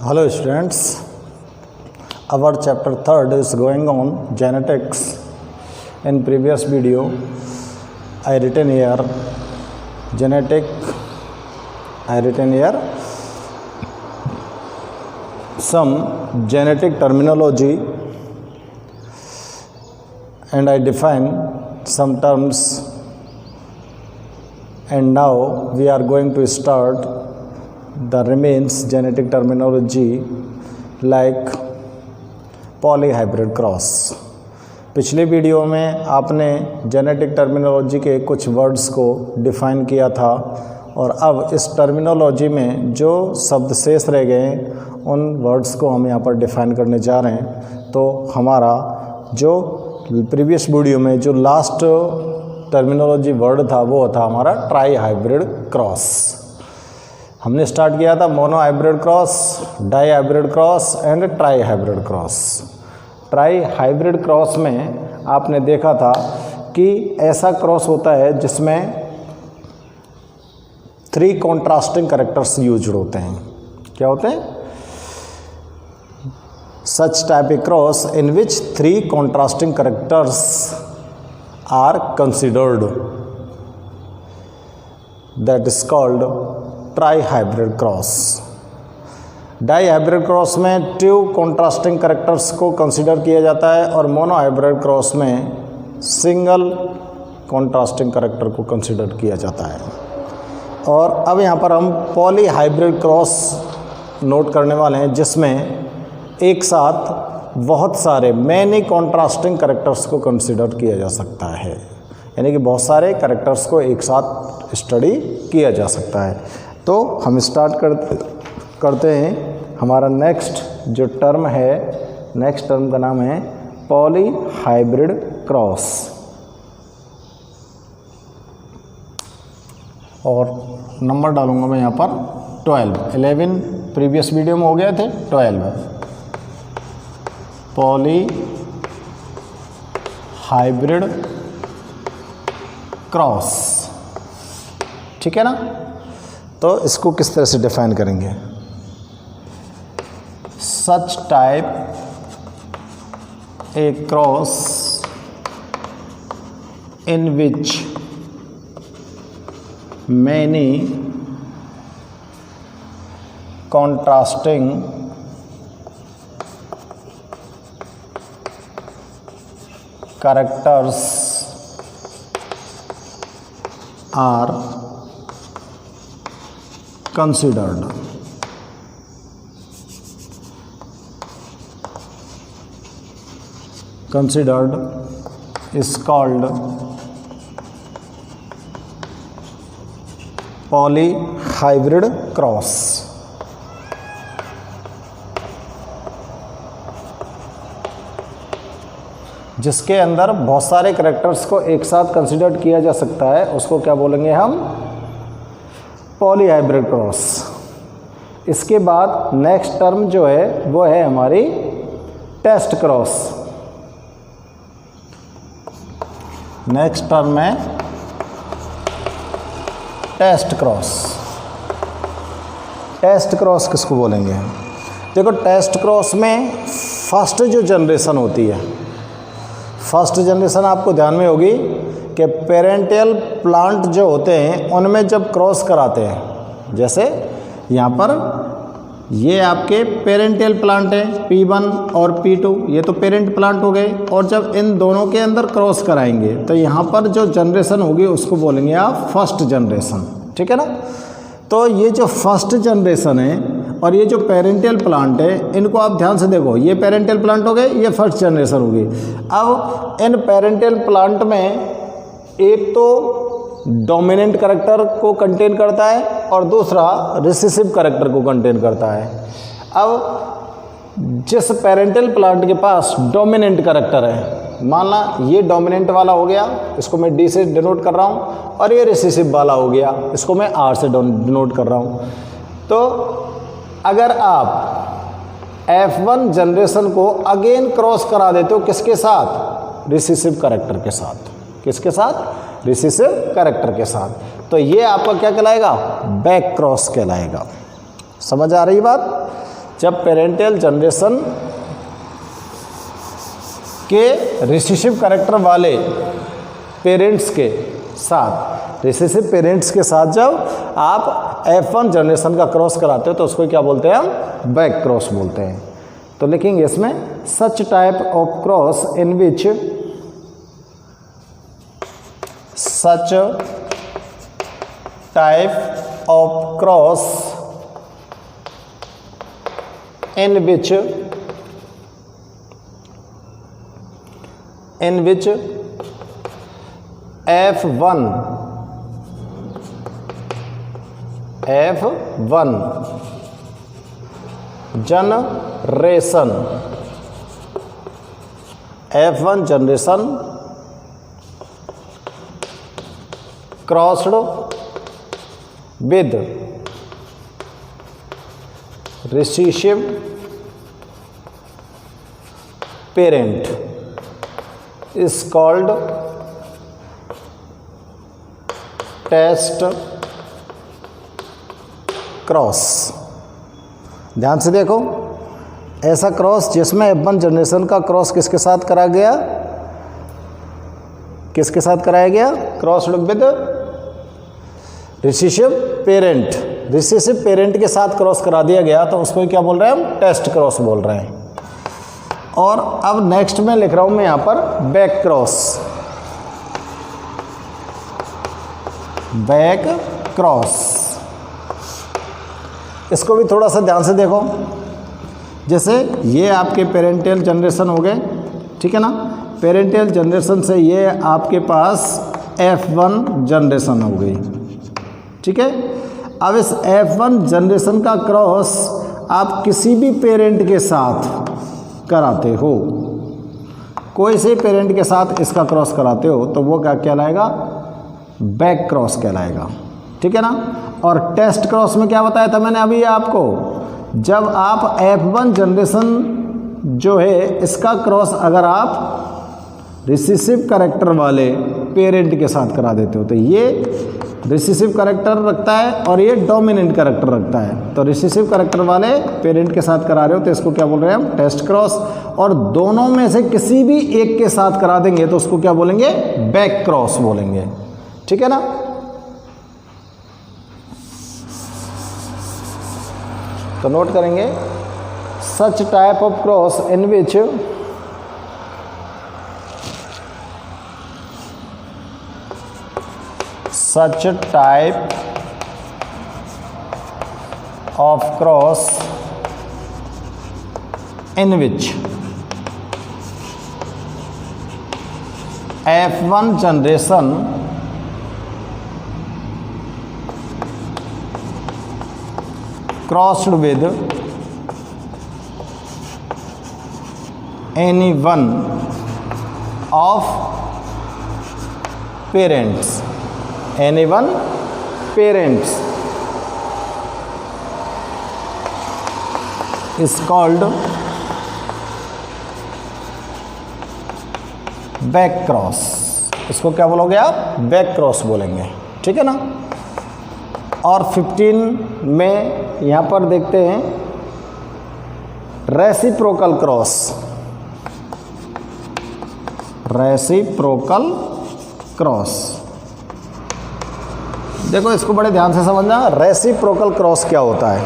Hello students, our chapter 3rd is going on genetics. In previous video I written here some genetic terminology and I define some terms, and now we are going to start the remains genetic terminology like polyhybrid cross. पिछले video में आपने genetic terminology के कुछ words को define किया था और अब इस टर्मिनोलॉजी में जो शब्द शेष रह गए उन वर्ड्स को हम यहाँ पर डिफ़ाइन करने जा रहे हैं। तो हमारा जो प्रीवियस वीडियो में जो लास्ट टर्मिनोलॉजी वर्ड था वो था हमारा ट्राई हाइब्रिड क्रॉस। हमने स्टार्ट किया था monohybrid cross, dihybrid cross and trihybrid cross. Trihybrid cross में आपने देखा था कि ऐसा क्रॉस होता है जिसमें 3 कॉन्ट्रास्टिंग कैरेक्टर्स यूज्ड होते हैं। क्या होते हैं? Such type a cross in which 3 contrasting characters are considered, that is called trihybrid cross. Dihybrid cross में 2 कॉन्ट्रास्टिंग कैरेक्टर्स को कंसिडर किया जाता है और मोनो हाइब्रिड क्रॉस में सिंगल कॉन्ट्रास्टिंग कैरेक्टर को कंसिडर किया जाता है। और अब यहाँ पर हम पॉली हाइब्रिड क्रॉस नोट करने वाले हैं जिसमें एक साथ बहुत सारे मैनी कॉन्ट्रास्टिंग कैरेक्टर्स को कंसिडर किया जा सकता है, यानी कि बहुत सारे कैरेक्टर्स को एक साथ स्टडी किया जा सकता है। तो हम स्टार्ट करते हैं। हमारा नेक्स्ट जो टर्म है, नेक्स्ट टर्म का नाम है पॉली हाइब्रिड क्रॉस। और नंबर डालूंगा मैं यहाँ पर 12, 11 प्रीवियस वीडियो में हो गए थे, 12 पॉली हाइब्रिड क्रॉस। ठीक है ना? तो इसको किस तरह से डिफाइन करेंगे? Such type a cross in which many contrasting characters are considered. Considered is called polyhybrid cross. जिसके अंदर बहुत सारे कैरेक्टर्स को एक साथ कंसिडर किया जा सकता है उसको क्या बोलेंगे हम? Poly hybrid cross. इसके बाद नेक्स्ट टर्म जो है वो है हमारी टेस्ट क्रॉस। नेक्स्ट टर्म है टेस्ट क्रॉस। टेस्ट क्रॉस किसको बोलेंगे? देखो, टेस्ट क्रॉस में फर्स्ट जो जनरेशन होती है, फर्स्ट जनरेशन आपको ध्यान में होगी कि पेरेंटियल प्लांट जो होते हैं उनमें जब क्रॉस कराते हैं, जैसे यहाँ पर ये आपके पेरेंटियल प्लांट है P1 और P2, ये तो पेरेंट प्लांट हो गए, और जब इन दोनों के अंदर क्रॉस कराएंगे तो यहाँ पर जो जनरेशन होगी उसको बोलेंगे आप फर्स्ट जनरेशन। ठीक है ना? तो ये जो फर्स्ट जनरेशन है और ये जो पेरेंटियल प्लांट है, इनको आप ध्यान से देखो, ये पेरेंटियल प्लांट हो गए, ये फर्स्ट जनरेशन होगी। अब इन पेरेंटियल प्लांट में एक तो डोमिनेंट कैरेक्टर को कंटेन करता है और दूसरा रिसेसिव कैरेक्टर को कंटेन करता है। अब जिस पेरेंटल प्लांट के पास डोमिनेंट कैरेक्टर है, मान ला ये डोमिनेंट वाला हो गया, इसको मैं D से डिनोट कर रहा हूँ, और ये रिसेसिव वाला हो गया, इसको मैं R से डिनोट कर रहा हूँ। तो अगर आप F1 जनरेशन को अगेन क्रॉस करा देते हो किसके साथ? रिसेसिव कैरेक्टर के साथ। किसके साथ? रिसेसिव कैरेक्टर के साथ। तो ये आपका क्या कहलाएगा? बैक क्रॉस कहलाएगा। समझ आ रही बात? जब पेरेंटियल जनरेशन के रिसेसिव कैरेक्टर वाले पेरेंट्स के साथ, रिसेसिव पेरेंट्स के साथ जब आप F1 जनरेशन का क्रॉस कराते हो तो उसको क्या बोलते हैं हम? बैक क्रॉस बोलते हैं। तो लिखेंगे इसमें such type of cross in which such type of cross in which F1 generation crossed with recessive parent is called test cross. ध्यान से देखो, ऐसा क्रॉस जिसमें F1 जनरेशन का क्रॉस किसके साथ करा गया, किसके साथ कराया गया? Cross with recessive parent, recessive parent के साथ क्रॉस करा दिया गया तो उसको क्या बोल रहे हैं हम? टेस्ट क्रॉस बोल रहे हैं। और अब नेक्स्ट में लिख रहा हूं मैं यहां पर बैक क्रॉस, बैक क्रॉस। इसको भी थोड़ा सा ध्यान से देखो, जैसे ये आपके पेरेंटियल जनरेशन हो गए, ठीक है ना, पेरेंटियल जनरेशन से ये आपके पास F1 जनरेशन हो गई, ठीक है। अब इस F1 जनरेशन का क्रॉस आप किसी भी पेरेंट के साथ कराते हो, कोई से पेरेंट के साथ इसका क्रॉस कराते हो तो वो क्या कहलाएगा? बैक क्रॉस कहलाएगा, ठीक है ना। और टेस्ट क्रॉस में क्या बताया था मैंने अभी आपको, जब आप F1 जनरेशन जो है इसका क्रॉस अगर आप रिसेसिव कैरेक्टर वाले पेरेंट के साथ करा देते हो तो ये रिसेसिव कैरेक्टर रखता है और ये डोमिनेंट कैरेक्टर रखता है। तो रिसेसिव कैरेक्टर वाले पेरेंट के साथ करा रहे हो तो इसको क्या बोल रहे हैं हम? Test cross. और दोनों में से किसी भी एक के साथ करा देंगे तो उसको क्या बोलेंगे? बैक क्रॉस बोलेंगे, ठीक है ना। तो नोट करेंगे such type of cross in which such type of cross in which F1 generation crossed with any one of parents, any one parents is called back cross. इसको क्या बोलोगे आप? बैक क्रॉस बोलेंगे, ठीक है ना। और 15 में यहां पर देखते हैं रेसिप्रोकल क्रॉस, रेसिप्रोकल क्रॉस। देखो इसको बड़े ध्यान से समझना, रेसिप्रोकल क्रॉस क्या होता है।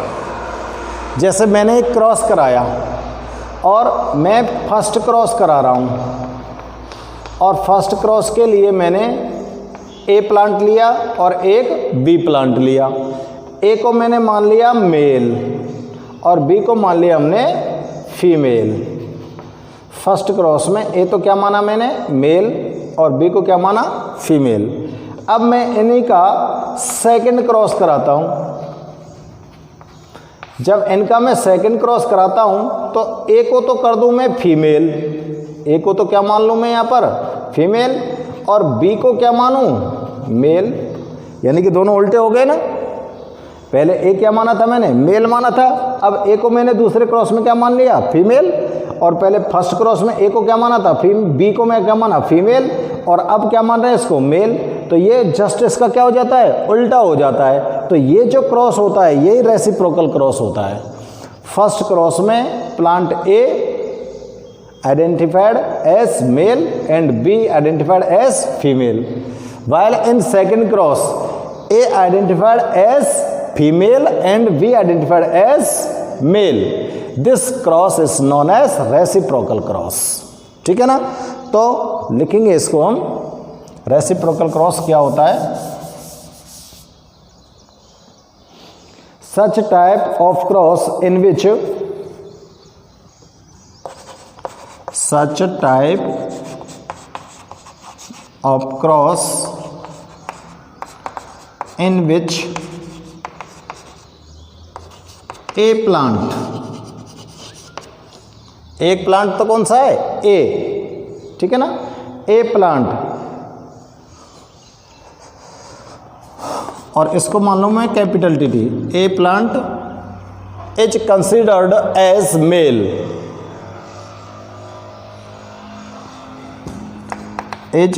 जैसे मैंने एक क्रॉस कराया और मैं फर्स्ट क्रॉस करा रहा हूं और फर्स्ट क्रॉस के लिए मैंने ए प्लांट लिया और एक बी प्लांट लिया। ए को मैंने मान लिया मेल और बी को मान लिया हमने फीमेल। फर्स्ट क्रॉस में ए तो क्या माना मैंने? मेल, और बी को क्या माना? फीमेल। अब मैं इन्हीं का सेकंड क्रॉस कराता हूं। जब इनका मैं सेकंड क्रॉस कराता हूं तो ए को तो कर दूं मैं फीमेल, ए को तो क्या मान लूं मैं यहां पर? फीमेल, और बी को क्या मानूं? मेल। यानी कि दोनों उल्टे हो गए ना। पहले ए क्या माना था मैंने? मेल माना था। अब ए को मैंने दूसरे क्रॉस में क्या मान लिया? फीमेल। और पहले फर्स्ट क्रॉस में ए को क्या माना था? बी को मैं क्या माना? फीमेल। और अब क्या मान रहे हैं इसको? मेल। तो ये जस्ट इसका क्या हो जाता है? उल्टा हो जाता है। तो ये जो क्रॉस होता है यही रेसिप्रोकल क्रॉस होता है। फर्स्ट क्रॉस में plant A identified as male and B identified as female, while in second cross A identified as female and B identified as male. This cross is known as reciprocal cross. ठीक है ना, तो लिखेंगे इसको हम reciprocal cross क्या होता है. Such type of cross in which such type of cross in which a plant, एक प्लांट तो कौन सा है ए, ठीक है ना, ए प्लांट, और इसको मान लो मैं capital T T, A plant is considered as male, is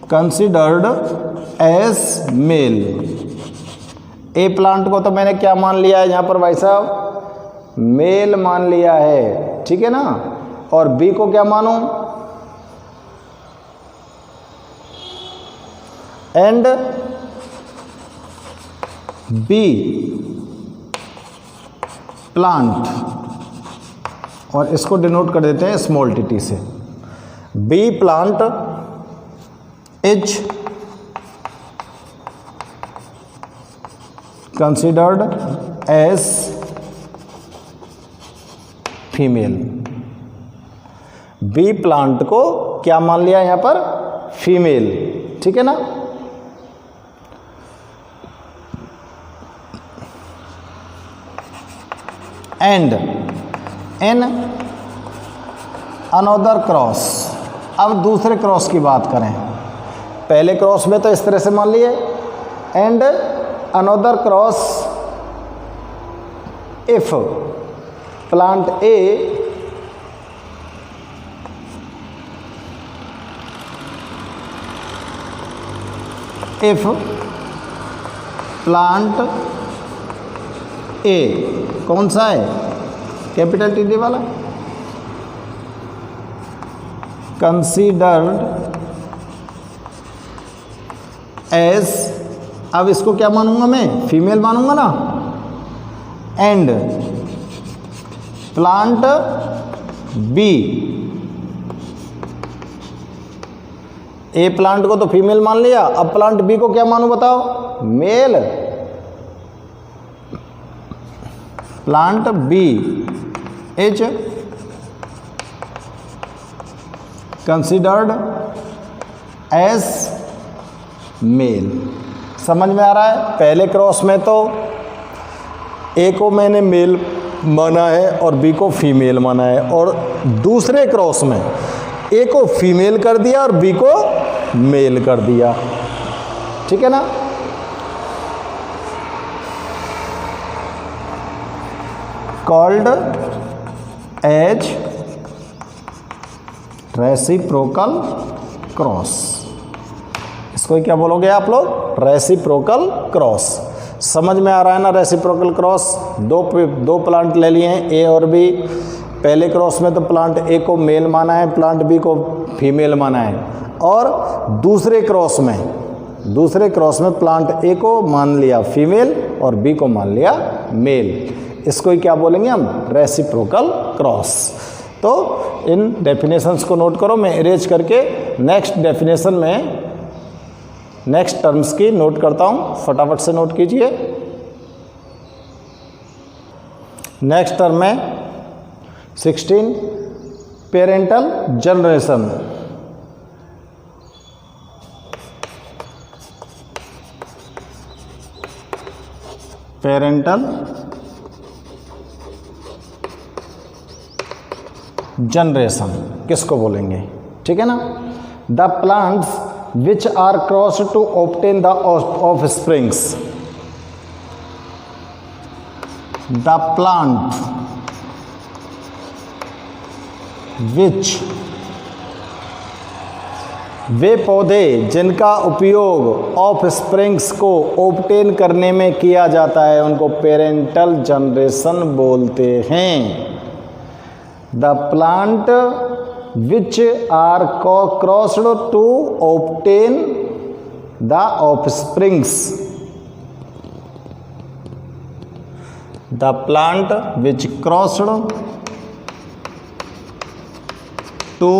considered as male. A plant को तो मैंने क्या मान लिया है यहाँ पर भाई साहब, मेल मान लिया है, ठीक है ना, और बी को क्या मानूं, एंड बी प्लांट, और इसको डिनोट कर देते हैं स्मॉल टी से. B plant is considered as female. B plant को क्या मान लिया यहां पर, फीमेल, ठीक है ना. एंड इन अनदर क्रॉस, अब दूसरे क्रॉस की बात करें, पहले क्रॉस में तो इस तरह से मान लिए, and another cross if plant A if plant A कौन सा है, कैपिटल टी डी वाला, कंसीडर्ड एज, अब इसको क्या मानूंगा मैं, फीमेल मानूंगा ना, and plant B, A plant को तो फीमेल मान लिया, अब प्लांट बी को क्या मानूं बताओ, male. Plant B is considered as male. समझ में आ रहा है, पहले क्रॉस में तो ए को मैंने मेल माना है और बी को फीमेल माना है, और दूसरे क्रॉस में ए को फीमेल कर दिया और बी को मेल कर दिया, ठीक है ना. Called as reciprocal cross. इसको क्या बोलोगे आप लोग, रेसिप्रोकल क्रॉस. समझ में आ रहा है ना, रेसिप्रोकल क्रॉस, दो प्लांट ले लिए हैं ए और बी. पहले क्रॉस में तो प्लांट ए को मेल माना है, प्लांट बी को फीमेल माना है, और दूसरे क्रॉस में प्लांट ए को मान लिया फीमेल और बी को मान लिया मेल. इसको ही क्या बोलेंगे हम, रेसिप्रोकल क्रॉस. तो इन डेफिनेशंस को नोट करो, मैं इरेज करके नेक्स्ट डेफिनेशन में नेक्स्ट टर्म्स की नोट करता हूं, फटाफट से नोट कीजिए. नेक्स्ट टर्म में 16 पेरेंटल जनरेशन. पेरेंटल जनरेशन किसको बोलेंगे, ठीक है ना. The plants which are cross to obtain the offsprings. The plant which वे पौधे जिनका उपयोग ऑफ स्प्रिंग्स को ऑब्टेन करने में किया जाता है उनको पेरेंटल जनरेशन बोलते हैं। The plant which are crossed to obtain the offsprings, the plant which crossed to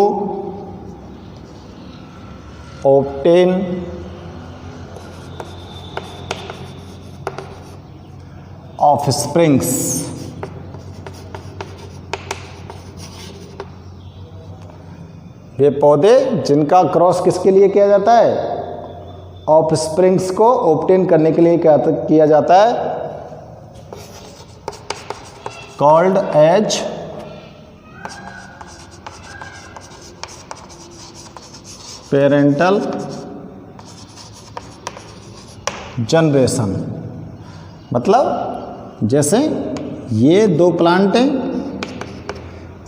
obtain offsprings, वे पौधे जिनका क्रॉस किसके लिए किया जाता है, ऑफस्प्रिंग्स को ऑब्टेन करने के लिए किया जाता है, कॉल्ड एज पेरेंटल जनरेशन। मतलब जैसे ये दो प्लांट हैं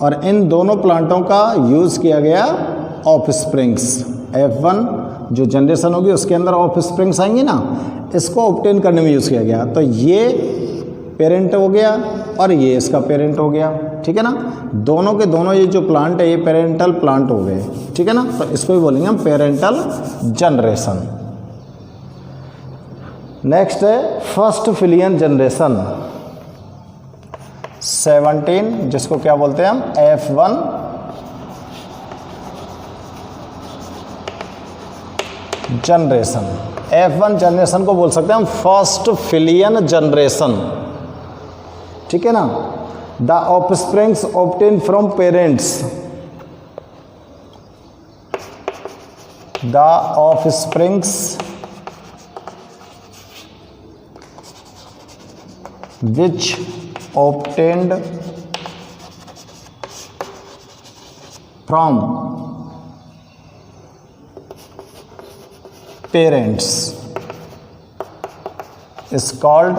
और इन दोनों प्लांटों का यूज़ किया गया ऑफ स्प्रिंग्स, F1 जो जनरेशन होगी उसके अंदर ऑफ स्प्रिंग्स आएंगी ना, इसको ऑब्टेन करने में यूज़ किया गया। तो ये पेरेंट हो गया और ये इसका पेरेंट हो गया, ठीक है ना। दोनों के दोनों ये जो प्लांट है ये पेरेंटल प्लांट हो गए, ठीक है ना। तो इसको भी बोलेंगे हम पेरेंटल जनरेशन। नेक्स्ट है फर्स्ट फिलियन जनरेशन 17, जिसको क्या बोलते हैं हम F1 जनरेशन। F1 जनरेशन को बोल सकते हैं हम फर्स्ट फिलियन जनरेशन, ठीक है ना। The offsprings obtain from parents, the offsprings which obtained from parents is called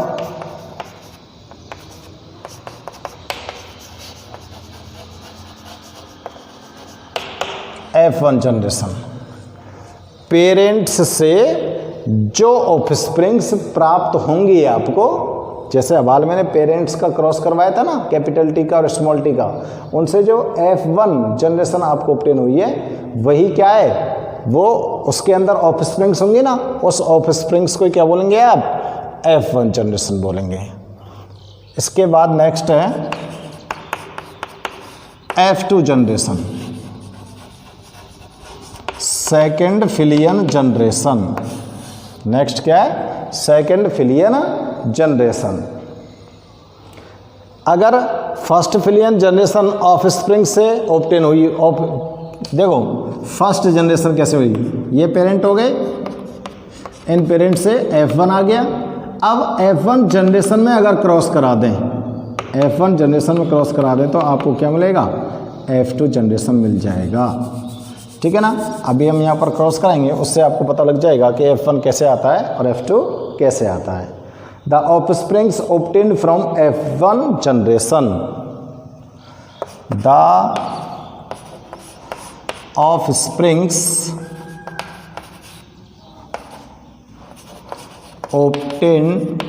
F1 generation. Parents से जो ऑफस्प्रिंग्स प्राप्त होंगी आपको, जैसे हवाल मैंने पेरेंट्स का क्रॉस करवाया था ना, कैपिटल टी का और स्मॉल टी का, उनसे जो F1 जनरेशन आपको ऑब्टेन हुई है वही क्या है, वो उसके अंदर ऑफस्प्रिंग्स होंगी ना, उस ऑफस्प्रिंग्स को क्या बोलेंगे आप, F1 जनरेशन बोलेंगे। इसके बाद नेक्स्ट है F2 generation, second filial generation. Next क्या है, सेकेंड फिलियन जनरेशन। अगर first filial generation offspring से ऑब्टेन हुई, देखो फर्स्ट जनरेशन कैसे हुई, ये पेरेंट हो गए, इन पेरेंट से F1 आ गया। अब F1 जनरेशन में अगर क्रॉस करा दें, F1 जनरेशन में क्रॉस करा दें तो आपको क्या मिलेगा, F2 जनरेशन मिल जाएगा, ठीक है ना। अभी हम यहाँ पर क्रॉस कराएंगे, उससे आपको पता लग जाएगा कि F1 कैसे आता है और F2 कैसे आता है। The offsprings obtained from F1 generation, the offsprings obtained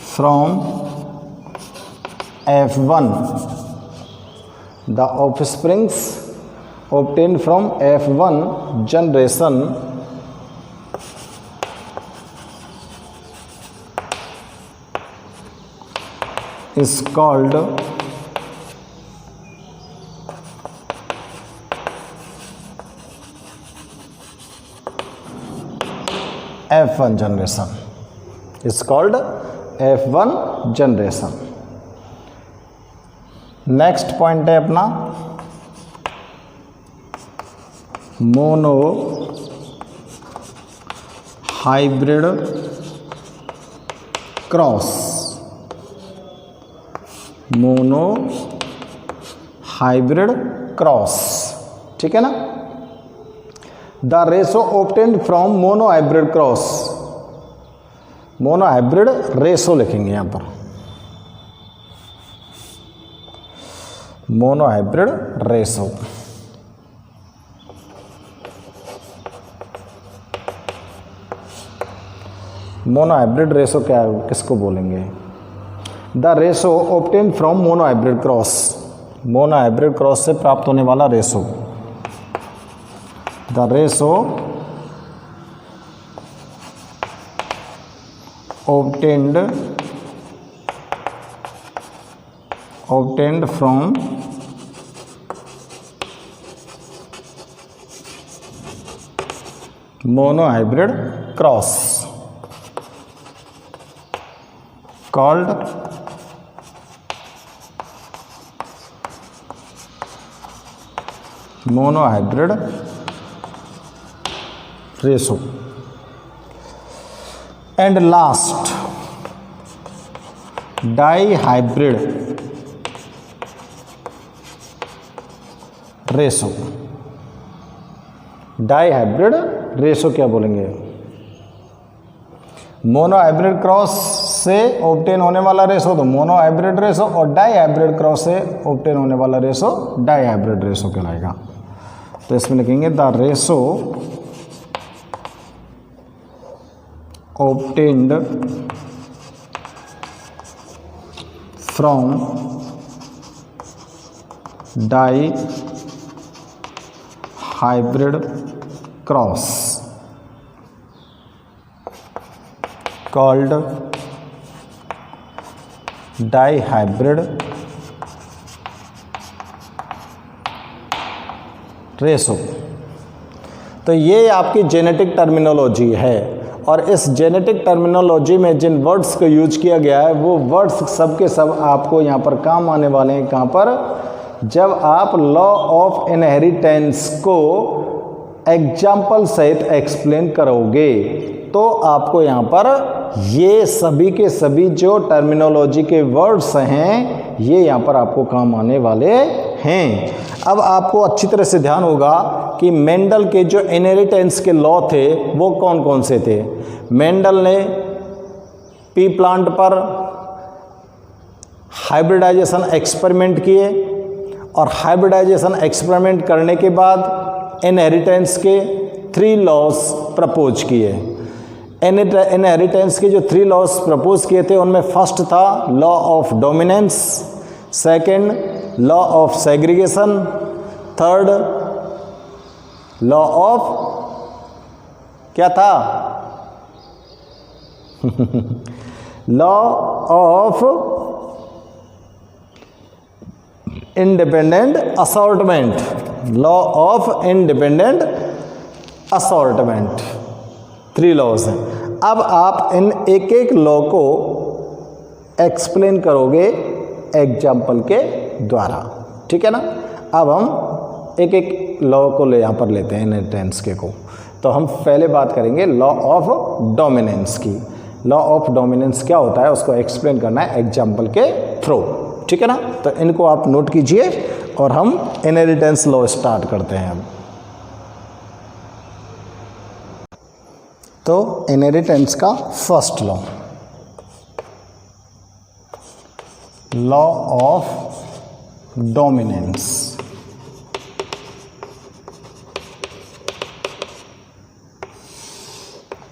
from F1, the offsprings obtained from F1 generation is called F1 generation, is called F1 generation। Next point है अपना mono hybrid cross, mono hybrid cross, ठीक है ना। The ratio obtained from mono hybrid cross, mono hybrid ratio लिखेंगे यहां पर, mono hybrid ratio. Monohybrid ratio क्या है, किसको बोलेंगे? The ratio obtain from monohybrid cross, monohybrid cross से प्राप्त होने वाला ratio. The ratio obtained from monohybrid cross called monohybrid ratio. And last, dihybrid ratio. Dihybrid ratio क्या बोलेंगे? मोनोहाइब्रिड क्रॉस से ऑब्टेन होने वाला रेशो तो मोनोहाइब्रिड रेशो, और डाईहाइब्रिड क्रॉस से ऑब्टेन होने वाला रेशो डाईहाइब्रिड रेशो कहलाएगा। तो इसमें लिखेंगे the ratio obtained from dihybrid cross called dihybrid ratio. तो ये आपकी जेनेटिक टर्मिनोलॉजी है, और इस जेनेटिक टर्मिनोलॉजी में जिन वर्ड्स को यूज किया गया है वो वर्ड्स सब के सब आपको यहाँ पर काम आने वाले हैं। कहाँ पर? जब आप लॉ ऑफ इनहेरिटेंस को एग्जाम्पल सहित एक्सप्लेन करोगे तो आपको यहाँ पर ये सभी के सभी जो टर्मिनोलॉजी के वर्ड्स हैं ये यहाँ पर आपको काम आने वाले हैं। अब आपको अच्छी तरह से ध्यान होगा कि मेंडल के जो इनहेरिटेंस के लॉ थे वो कौन कौन से थे। मेंडल ने पी प्लांट पर हाइब्रिडाइजेशन एक्सपेरिमेंट किए, और हाइब्रिडाइजेशन एक्सपेरिमेंट करने के बाद इनहेरिटेंस के 3 लॉज प्रपोज किए। इनहेरिटेंस के जो 3 लॉज प्रपोज किए थे उनमें फर्स्ट था law of dominance, second law of segregation, third law of क्या था law of independent assortment, law of independent assortment. 3 laws हैं। अब आप इन एक एक लॉ को एक्सप्लेन करोगे एग्जाम्पल के द्वारा, ठीक है ना। अब हम एक एक लॉ को यहाँ पर लेते हैं इनहेरिटेंस के को। तो हम पहले बात करेंगे लॉ ऑफ डोमिनेंस की। लॉ ऑफ डोमिनेंस क्या होता है उसको एक्सप्लेन करना है एग्जाम्पल के थ्रू, ठीक है ना। तो इनको आप नोट कीजिए और हम इनहेरिटेंस लॉ स्टार्ट करते हैं। अब तो इनहेरिटेंस का first law, law of dominance.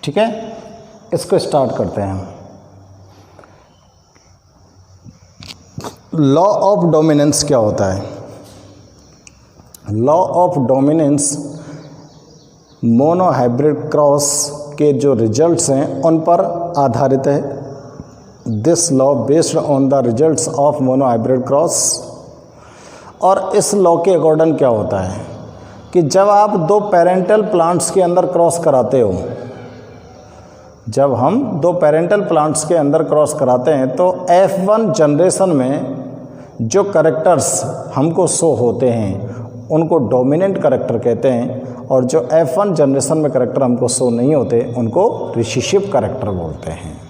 ठीक है, इसको स्टार्ट करते हैं। लॉ ऑफ डोमिनेंस क्या होता है? Law of dominance monohybrid cross के जो रिजल्ट्स हैं उन पर आधारित है। This law based on the results of monohybrid cross. और इस लॉ के अकॉर्डिंग क्या होता है कि जब आप 2 पेरेंटल प्लांट्स के अंदर क्रॉस कराते हो, जब हम 2 पेरेंटल प्लांट्स के अंदर क्रॉस कराते हैं तो F1 जनरेशन में जो करेक्टर्स हमको शो होते हैं उनको डोमिनेंट करेक्टर कहते हैं, और जो F1 जनरेशन में करेक्टर हमको शो नहीं होते उनको रिसेसिव करेक्टर बोलते हैं।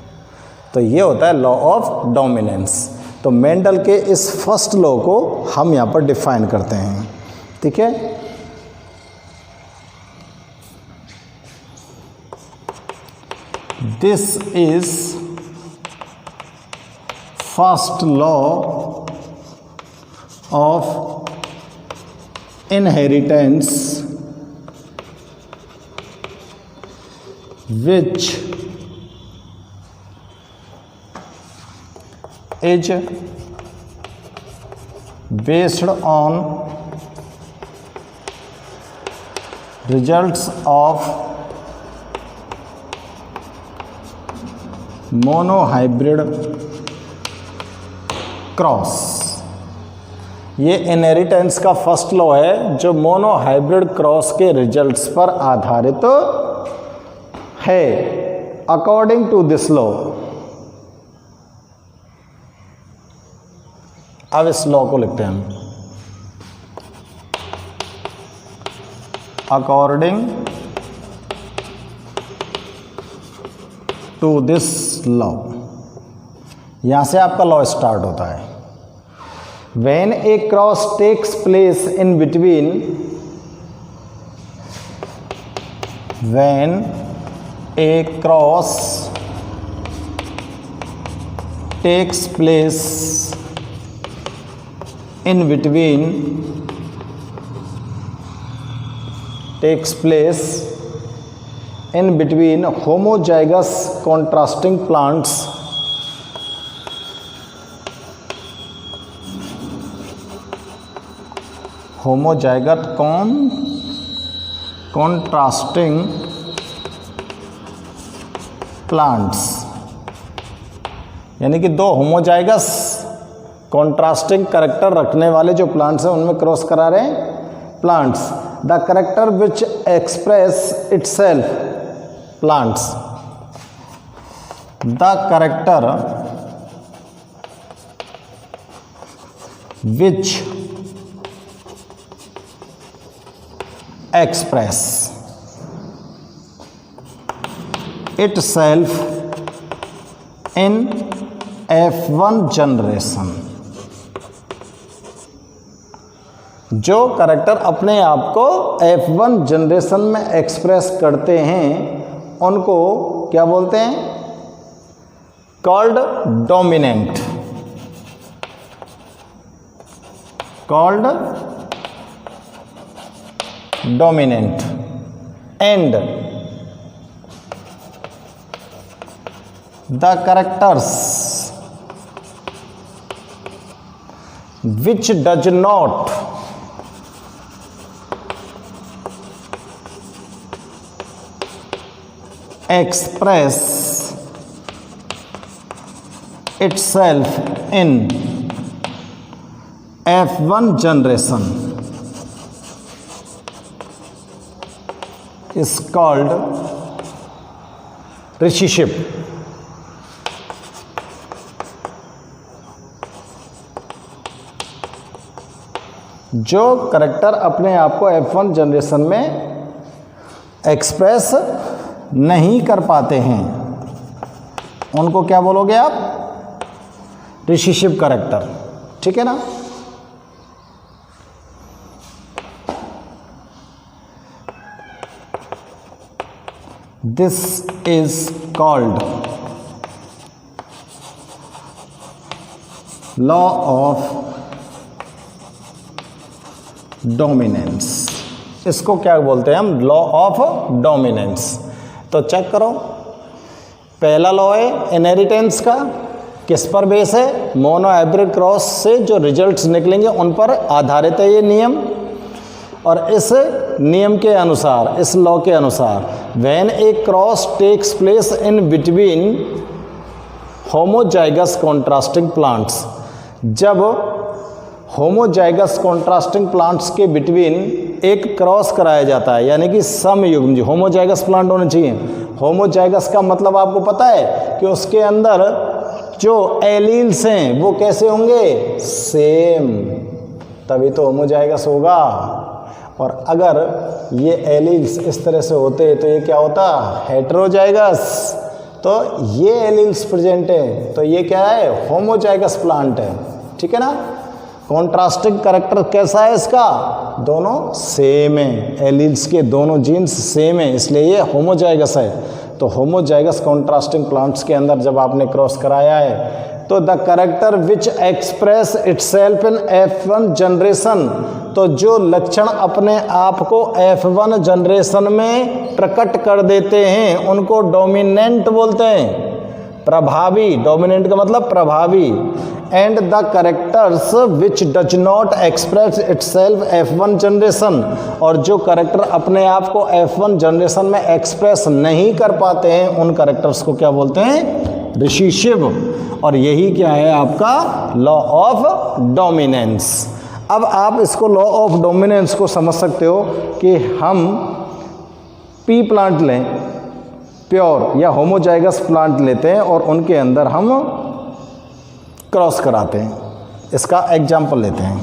तो ये होता है लॉ ऑफ डोमिनेंस। तो मेंडल के इस फर्स्ट लॉ को हम यहाँ पर डिफाइन करते हैं, ठीक है। This is first law of inheritance which is based on results of monohybrid cross. ये इनहेरिटेंस का फर्स्ट लॉ है जो मोनोहाइब्रिड क्रॉस के रिजल्ट्स पर आधारित है। अकॉर्डिंग टू दिस लॉ, अब इस लॉ को लिखते हैं हम। अकॉर्डिंग टू दिस लॉ, यहां से आपका लॉ स्टार्ट होता है। When a cross takes place in between, when a cross takes place in between, takes place in between homozygous contrasting plants, homozygous contrasting plants, यानी कि दो होमोजाइगस कॉन्ट्रास्टिंग करेक्टर रखने वाले जो प्लांट्स हैं उनमें क्रॉस करा रहे हैं plants. The character which express itself, plants, the character which express itself in F1 generation, जो करेक्टर अपने आप को F1 जनरेशन में एक्सप्रेस करते हैं उनको क्या बोलते हैं? Called dominant, called dominant. And the characters which does not express itself in F1 generation is called recessive। जो करेक्टर अपने आप को F1 जनरेशन में एक्सप्रेस नहीं कर पाते हैं उनको क्या बोलोगे आप? Recessive character. ठीक है ना? This is called law of dominance. इसको क्या बोलते हैं हम? Law of dominance. तो चेक करो, पहला लॉ है इनहेरिटेंस का, किस पर बेस है? मोनोहाइब्रिड क्रॉस से जो रिजल्ट्स निकलेंगे उन पर आधारित है ये नियम। और इस नियम के अनुसार, इस लॉ के अनुसार, when a cross takes place in between homozygous contrasting plants, जब होमोजाइगस कॉन्ट्रास्टिंग प्लांट्स के बिटवीन एक क्रॉस कराया जाता है, यानी कि समयुग्म, होमोजाइगस प्लांट होने चाहिए। होमोजाइगस का मतलब आपको पता है कि उसके अंदर जो एलील्स हैं वो कैसे होंगे? सेम, तभी तो होमोजाइगस होगा। और अगर ये एलील्स इस तरह से होते तो ये क्या होता? हेटेरोजाइगस। तो ये एलील्स प्रेजेंट है तो ये क्या है? होमोजाइगस प्लांट है। ठीक है ना? कॉन्ट्रास्टिंग कैरेक्टर कैसा है इसका? दोनों सेम है, एलील्स के दोनों जीन्स सेम है, इसलिए ये होमोजाइगस है। तो होमोजाइगस कॉन्ट्रास्टिंग प्लांट्स के अंदर जब आपने क्रॉस कराया है तो the character which express itself in F1 generation, तो जो लक्षण अपने आप को F1 जनरेशन में प्रकट कर देते हैं उनको डोमिनेंट बोलते हैं। प्रभावी, डोमिनेंट का मतलब प्रभावी। And the characters which does not express itself F1 generation, और जो करेक्टर अपने आप को F1 जनरेशन में एक्सप्रेस नहीं कर पाते हैं उन करेक्टर्स को क्या बोलते हैं, रिसीसिव। और यही क्या है आपका लॉ ऑफ डोमिनेंस। अब आप इसको लॉ ऑफ डोमिनेंस को समझ सकते हो कि हम पी प्लांट लें, प्योर या होमोजाइगस प्लांट लेते हैं और उनके अंदर हम क्रॉस कराते हैं। इसका एग्जाम्पल लेते हैं।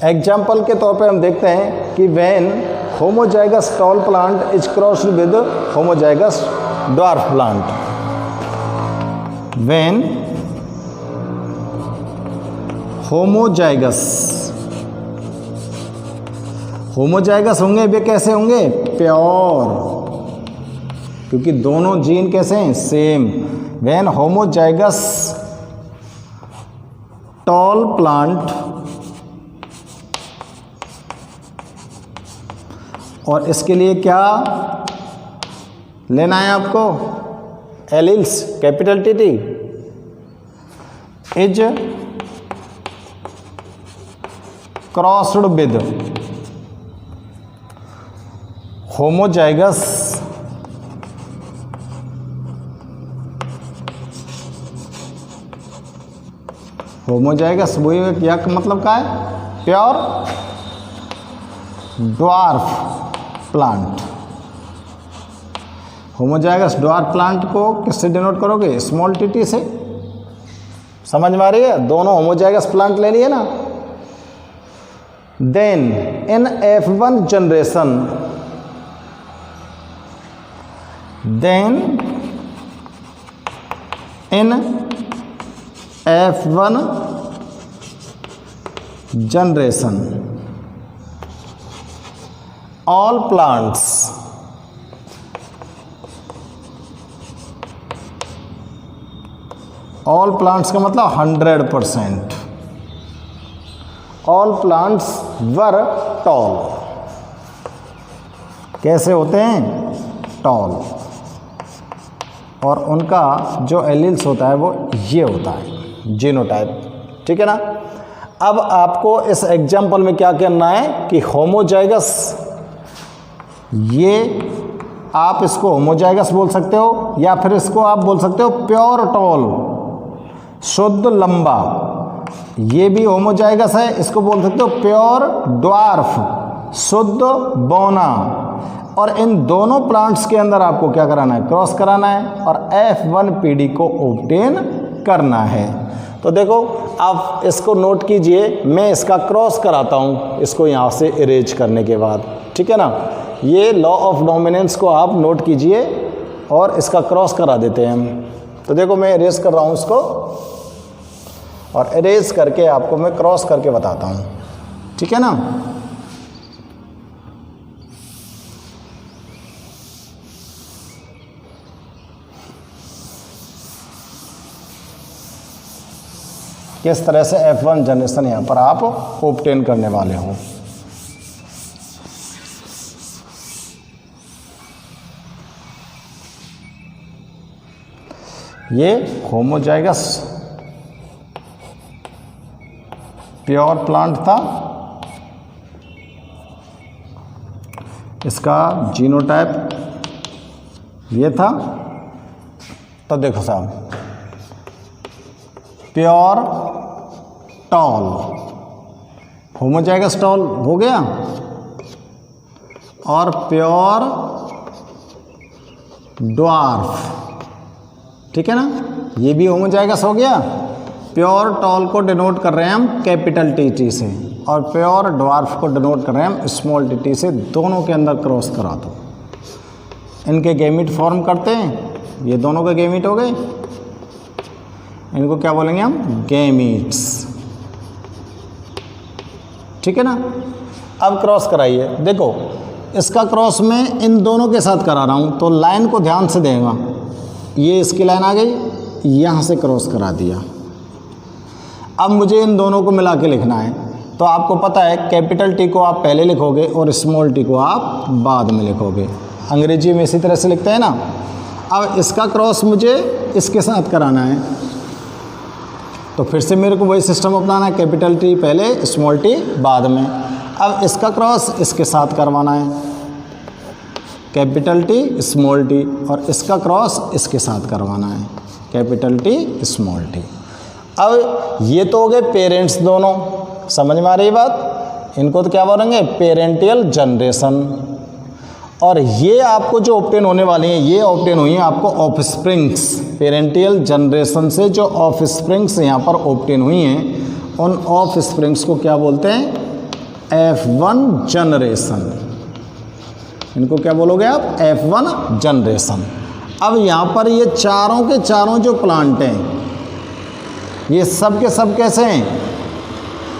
एग्जाम्पल के तौर पे हम देखते हैं कि when homozygous tall plant is crossed with homozygous dwarf plant, when homozygous होंगे वे कैसे होंगे, प्योर, क्योंकि दोनों जीन कैसे हैं, same. When homozygous tall plant, और इसके लिए क्या लेना है आपको, alleles, capital T, is crossed with homozygous वही क्या मतलब का है, pure dwarf plant. Homozygous dwarf plant को किससे डिनोट करोगे, स्मॉल टी से। समझ में आ रही है, दोनों होमोजाइगस प्लांट ले लिए ना। Then in F1 generation, then in F1 generation all plants का मतलब 100%, all plants were tall। कैसे होते हैं, टॉल, और उनका जो एलिल्स होता है वो ये होता है, जीनोटाइप। ठीक है ना। अब आपको इस एग्जाम्पल में क्या करना है कि होमोजाइगस, ये आप इसको होमोजाइगस बोल सकते हो या फिर इसको आप बोल सकते हो प्योर टॉल, शुद्ध लंबा। ये भी होमोजाइगस है, इसको बोल सकते हो प्योर ड्वार्फ, शुद्ध बौना। और इन दोनों प्लांट्स के अंदर आपको क्या कराना है, क्रॉस कराना है और F1 पीडी को ऑब्टेन करना है। तो देखो आप इसको नोट कीजिए, मैं इसका क्रॉस कराता हूँ इसको यहाँ से इरेज करने के बाद। ठीक है ना। ये लॉ ऑफ डोमिनेंस को आप नोट कीजिए और इसका क्रॉस करा देते हैं हम। तो देखो मैं इरेज कर रहा हूँ इसको, और इरेज करके आपको मैं क्रॉस करके बताता हूँ। ठीक है ना। किस तरह से F1 जनरेशन यहाँ पर आप ऑब्टेन करने वाले हो। ये होमोजाइगस प्योर प्लांट था, इसका जीनोटाइप ये था। तो देखो साहब, प्योर टॉल, होमोजाइगस टॉल हो गया, और प्योर ड्वार्फ। ठीक है ना, ये भी होमोजाइगस हो गया। प्योर टॉल को डिनोट कर रहे हैं हम कैपिटल टी से, और प्योर ड्वार्फ को डिनोट कर रहे हैं हम स्मॉल टी से। दोनों के अंदर क्रॉस करा दो, इनके गैमीट फॉर्म करते हैं। ये दोनों के गैमीट हो गए, इनको क्या बोलेंगे हम, गैमीट्स। ठीक है ना। अब क्रॉस कराइए। देखो इसका क्रॉस मैं इन दोनों के साथ करा रहा हूँ, तो लाइन को ध्यान से देगा। ये इसकी लाइन आ गई, यहाँ से क्रॉस करा दिया। अब मुझे इन दोनों को मिला के लिखना है। तो आपको पता है कैपिटल टी को आप पहले लिखोगे और स्मॉल टी को आप बाद में लिखोगे। अंग्रेजी में इसी तरह से लिखते हैं ना। अब इसका क्रॉस मुझे इसके साथ कराना है, तो फिर से मेरे को वही सिस्टम अपनाना है, कैपिटल टी पहले स्मॉल टी बाद में। अब इसका क्रॉस इसके साथ करवाना है, कैपिटल टी स्मॉल टी, और इसका क्रॉस इसके साथ करवाना है, कैपिटल टी स्मॉल टी। अब ये तो हो गए पेरेंट्स दोनों, समझ में आ रही बात? इनको तो क्या बोलेंगे? Parental generation. और ये आपको जो ऑब्टेन होने वाली हैं, ये ऑब्टेन हुई हैं आपको ऑफस्प्रिंग्स। पेरेंटियल जनरेशन से जो ऑफस्प्रिंग्स यहाँ पर ऑब्टेन हुई हैं, उन ऑफस्प्रिंग्स को क्या बोलते हैं? F1 generation. इनको क्या बोलोगे आप? F1 generation. अब यहाँ पर ये चारों के चारों जो प्लांट हैं, ये सब के सब कैसे हैं?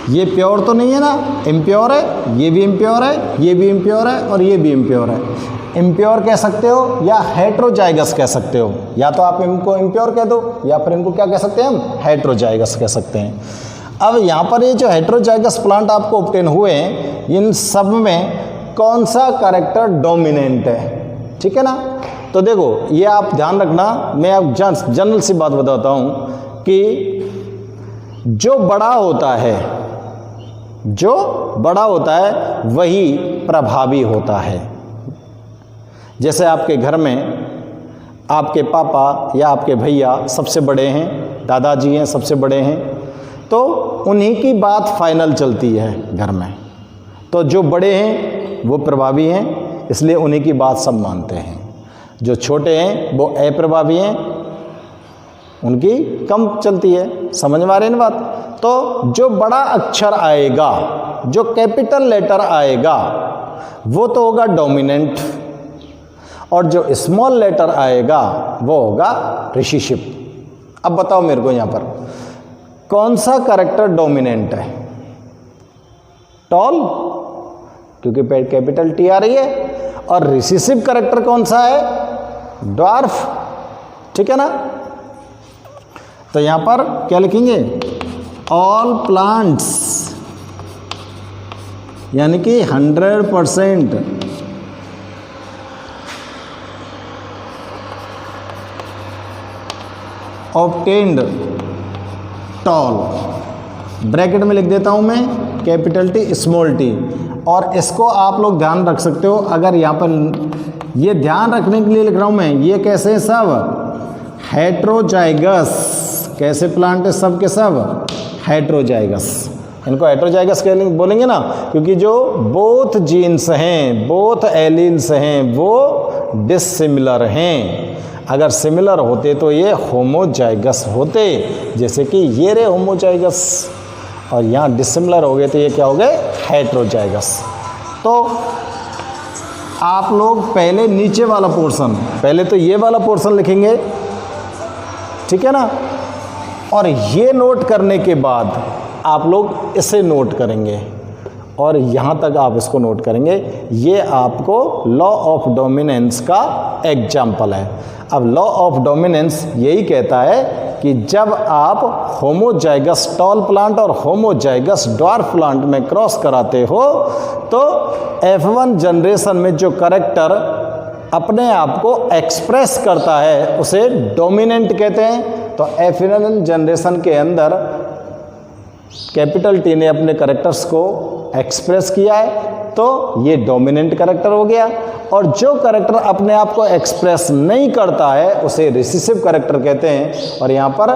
ये प्योर तो नहीं है ना, इम्प्योर है, ये भी इम्प्योर है, ये भी इम्प्योर है, और ये भी इम्प्योर है। इम्प्योर कह सकते हो या हेट्रोजाइगस कह सकते हो, या तो आप इनको इम्प्योर कह दो या फिर इनको क्या कह सकते हैं हम? हेट्रोजाइगस कह सकते हैं। अब यहाँ पर ये जो हेट्रोजाइगस प्लांट आपको ऑब्टेन हुए हैं, इन सब में कौन सा कैरेक्टर डोमिनेंट है? ठीक है ना? तो देखो, ये आप ध्यान रखना, मैं अब जनरल सी बात बताता हूँ कि जो बड़ा होता है, जो बड़ा होता है वही प्रभावी होता है। जैसे आपके घर में आपके पापा या आपके भैया सबसे बड़े हैं, दादाजी हैं सबसे बड़े हैं, तो उन्हीं की बात फाइनल चलती है घर में। तो जो बड़े हैं वो प्रभावी हैं, इसलिए उन्हीं की बात सब मानते हैं। जो छोटे हैं वो अप्रभावी हैं, उनकी कम चलती है। समझ में आ रही है ना बात? तो जो बड़ा अक्षर आएगा, जो कैपिटल लेटर आएगा, वो तो होगा डोमिनेंट, और जो स्मॉल लेटर आएगा वो होगा रिसीसिव। अब बताओ मेरे को यहाँ पर कौन सा कैरेक्टर डोमिनेंट है? टॉल, क्योंकि कैपिटल टी आ रही है, और रिसीसिव कैरेक्टर कौन सा है? ड्वार्फ। ठीक है ना? तो यहाँ पर क्या लिखेंगे? ऑल प्लांट्स, यानी कि 100% ऑब्टेन्ड टॉल। ब्रैकेट में लिख देता हूं मैं कैपिटल टी स्मॉल टी, और इसको आप लोग ध्यान रख सकते हो। अगर यहाँ पर ये ध्यान रखने के लिए लिख रहा हूं मैं, ये कैसे सब हेट्रोजाइगस, कैसे प्लांट है सब के सब हेट्रोजाइगस। इनको हेट्रोजाइगस बोलेंगे ना, क्योंकि जो बोथ जीन्स हैं, बोथ एलील्स हैं, वो डिसिमिलर हैं। अगर सिमिलर होते तो ये होमोजाइगस होते, जैसे कि ये रे होमोजाइगस, और यहाँ डिसिमिलर हो गए तो ये क्या हो गए? हेट्रोजाइगस। तो आप लोग पहले नीचे वाला पोर्शन, पहले तो ये वाला पोर्शन लिखेंगे, ठीक है ना? और ये नोट करने के बाद आप लोग इसे नोट करेंगे, और यहाँ तक आप इसको नोट करेंगे। ये आपको लॉ ऑफ डोमिनेंस का एग्जाम्पल है। अब लॉ ऑफ डोमिनेंस यही कहता है कि जब आप होमोजाइगस टॉल प्लांट और होमोजाइगस ड्वार्फ प्लांट में क्रॉस कराते हो, तो F1 जनरेशन में जो कैरेक्टर अपने आप को एक्सप्रेस करता है उसे डोमिनेंट कहते हैं। तो F1 जनरेशन के अंदर कैपिटल टी ने अपने कैरेक्टर्स को एक्सप्रेस किया है, तो ये डोमिनेंट कैरेक्टर हो गया। और जो कैरेक्टर अपने आप को एक्सप्रेस नहीं करता है उसे रिसीसिव कैरेक्टर कहते हैं। और यहाँ पर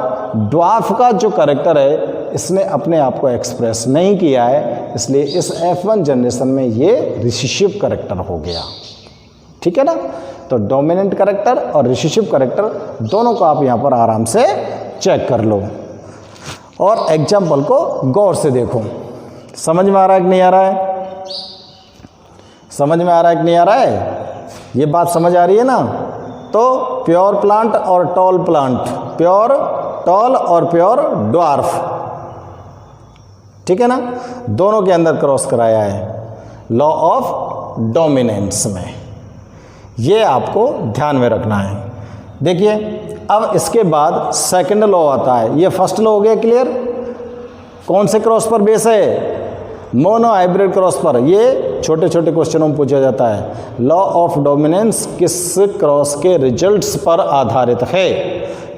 ड्वार्फ का जो कैरेक्टर है, इसने अपने आप को एक्सप्रेस नहीं किया है, इसलिए इस F1 जनरेशन में ये रिसीसिव कैरेक्टर हो गया। ठीक है ना? तो डोमिनेंट कैरेक्टर और रिसीसिव कैरेक्टर दोनों को आप यहाँ पर आराम से चेक कर लो, और एग्जाम्पल को गौर से देखो। समझ में आ रहा है कि नहीं आ रहा है? समझ में आ रहा है कि नहीं आ रहा है? ये बात समझ आ रही है ना? तो प्योर प्लांट और टॉल प्लांट, प्योर टॉल और प्योर ड्वार्फ, ठीक है ना? दोनों के अंदर क्रॉस कराया है लॉ ऑफ डोमिनेंस में। ये आपको ध्यान में रखना है। देखिए, अब इसके बाद सेकंड लॉ आता है। ये फर्स्ट लॉ हो गया क्लियर। कौन से क्रॉस पर बेस है? मोनो हाइब्रिड क्रॉस पर। ये छोटे छोटे क्वेश्चनों में पूछा जाता है लॉ ऑफ डोमिनेंस किस क्रॉस के रिजल्ट्स पर आधारित है।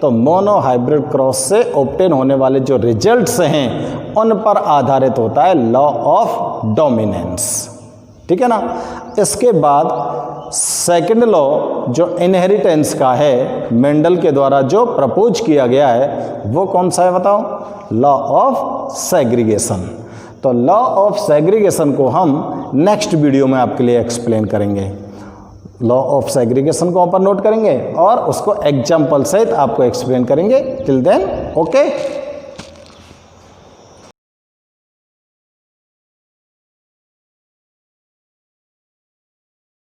तो मोनो हाइब्रिड क्रॉस से ऑब्टेन होने वाले जो रिजल्ट्स हैं उन पर आधारित होता है लॉ ऑफ डोमिनेंस। ठीक है ना। इसके बाद सेकंड लॉ जो इनहेरिटेंस का है, मेंडल के द्वारा जो प्रपोज किया गया है, वो कौन सा है बताओ? Law of segregation. तो लॉ ऑफ सेग्रीगेशन को हम नेक्स्ट वीडियो में आपके लिए एक्सप्लेन करेंगे। लॉ ऑफ सेग्रीगेशन को ऊपर नोट करेंगे और उसको एग्जाम्पल सहित आपको एक्सप्लेन करेंगे। Till then okay.